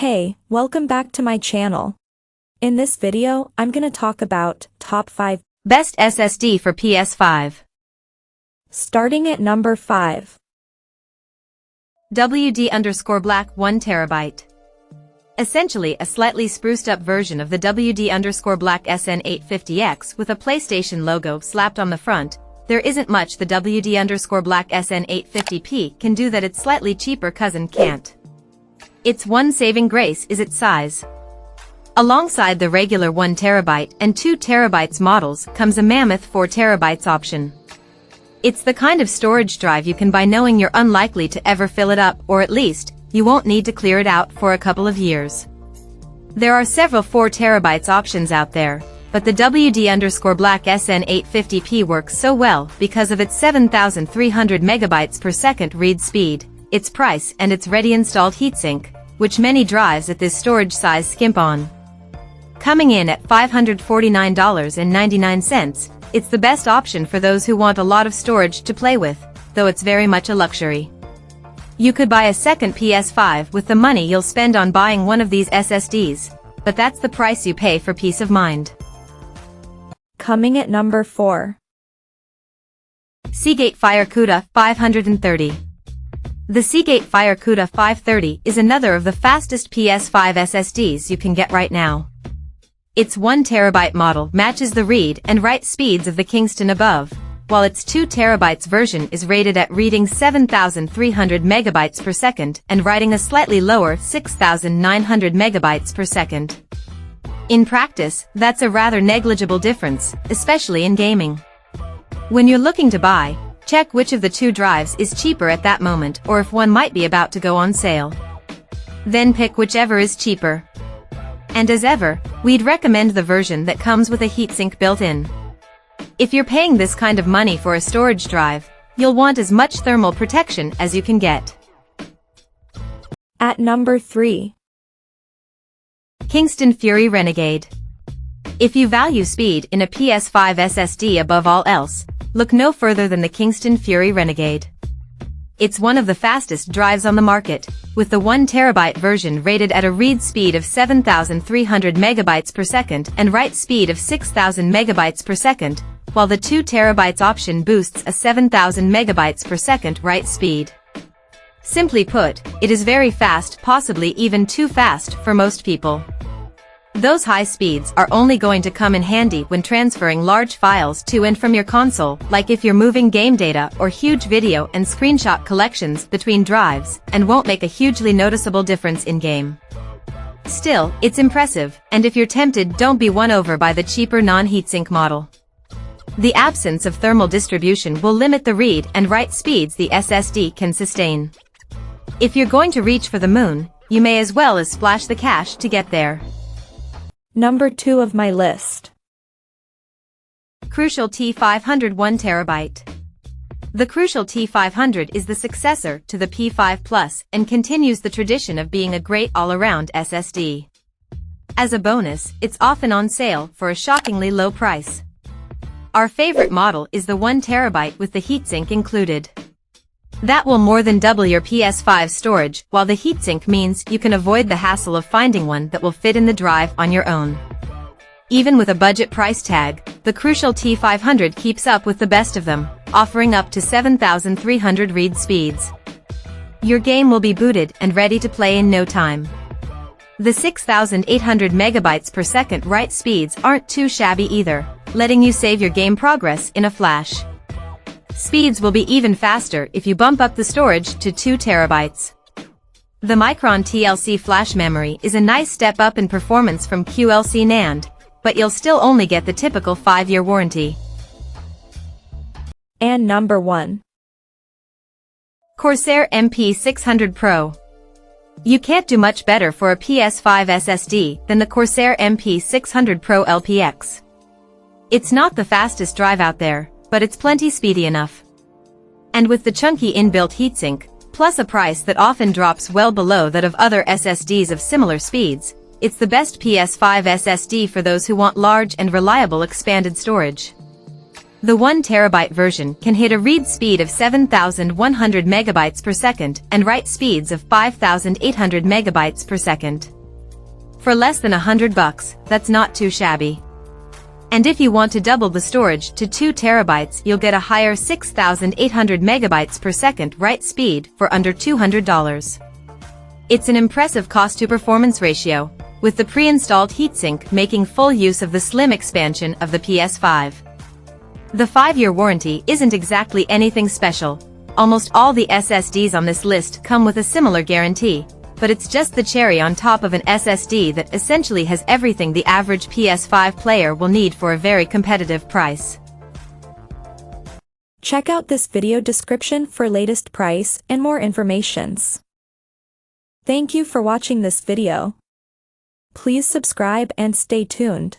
Hey, welcome back to my channel. In this video, I'm gonna talk about top 5 best SSD for PS5. Starting at number 5. WD_Black 1TB. Essentially a slightly spruced up version of the WD_Black SN850X with a PlayStation logo slapped on the front. There isn't much the WD_Black SN850P can do that its slightly cheaper cousin can't. Its one saving grace is its size. Alongside the regular 1TB and 2TB models comes a mammoth 4TB option. It's the kind of storage drive you can buy knowing you're unlikely to ever fill it up, or at least, you won't need to clear it out for a couple of years. There are several 4TB options out there, but the WD_Black SN850P works so well because of its 7,300 megabytes per second read speed, its price and its ready installed heatsink, which many drives at this storage size skimp on. Coming in at $549.99, it's the best option for those who want a lot of storage to play with, though it's very much a luxury. You could buy a second PS5 with the money you'll spend on buying one of these SSDs, but that's the price you pay for peace of mind. Coming at number 4. Seagate FireCuda 530. The Seagate FireCuda 530 is another of the fastest PS5 SSDs you can get right now. Its 1TB model matches the read and write speeds of the Kingston above, while its 2TB version is rated at reading 7,300 megabytes per second and writing a slightly lower 6,900 megabytes per second. In practice, that's a rather negligible difference, especially in gaming. When you're looking to buy, check which of the two drives is cheaper at that moment or if one might be about to go on sale. Then pick whichever is cheaper. And as ever, we'd recommend the version that comes with a heatsink built in. If you're paying this kind of money for a storage drive, you'll want as much thermal protection as you can get. At number 3. Kingston Fury Renegade. If you value speed in a PS5 SSD above all else, look no further than the Kingston Fury Renegade. It's one of the fastest drives on the market, with the 1TB version rated at a read speed of 7,300 megabytes per second and write speed of 6,000 megabytes per second, while the 2TB option boosts a 7,000 megabytes per second write speed. Simply put, it is very fast, possibly even too fast for most people. Those high speeds are only going to come in handy when transferring large files to and from your console, like if you're moving game data or huge video and screenshot collections between drives, and won't make a hugely noticeable difference in-game. Still, it's impressive, and if you're tempted, don't be won over by the cheaper non-heatsink model. The absence of thermal distribution will limit the read and write speeds the SSD can sustain. If you're going to reach for the moon, you may as well splash the cash to get there. Number 2 of my list. Crucial T500 1TB. The Crucial T500 is the successor to the P5 Plus and continues the tradition of being a great all-around SSD. As a bonus, it's often on sale for a shockingly low price. Our favorite model is the 1TB with the heatsink included. That will more than double your PS5 storage, while the heatsink means you can avoid the hassle of finding one that will fit in the drive on your own. Even with a budget price tag, the Crucial T500 keeps up with the best of them, offering up to 7,300 read speeds. Your game will be booted and ready to play in no time. The 6,800 megabytes per second write speeds aren't too shabby either, letting you save your game progress in a flash. Speeds will be even faster if you bump up the storage to 2TB. The Micron TLC flash memory is a nice step up in performance from QLC NAND, but you'll still only get the typical 5-year warranty. And number 1. Corsair MP600 Pro. You can't do much better for a PS5 SSD than the Corsair MP600 Pro LPX. It's not the fastest drive out there, but it's plenty speedy enough. And with the chunky inbuilt heatsink, plus a price that often drops well below that of other SSDs of similar speeds, it's the best PS5 SSD for those who want large and reliable expanded storage. The 1TB version can hit a read speed of 7,100 megabytes per second and write speeds of 5,800 megabytes per second. For less than $100, that's not too shabby. And if you want to double the storage to 2 terabytes, you'll get a higher 6,800 megabytes per second write speed for under $200. It's an impressive cost-to-performance ratio, with the pre-installed heatsink making full use of the slim expansion of the PS5. The 5-year warranty isn't exactly anything special. Almost all the SSDs on this list come with a similar guarantee, but it's just the cherry on top of an SSD that essentially has everything the average PS5 player will need for a very competitive price. Check out this video description for latest price and more informations. Thank you for watching this video. Please subscribe and stay tuned.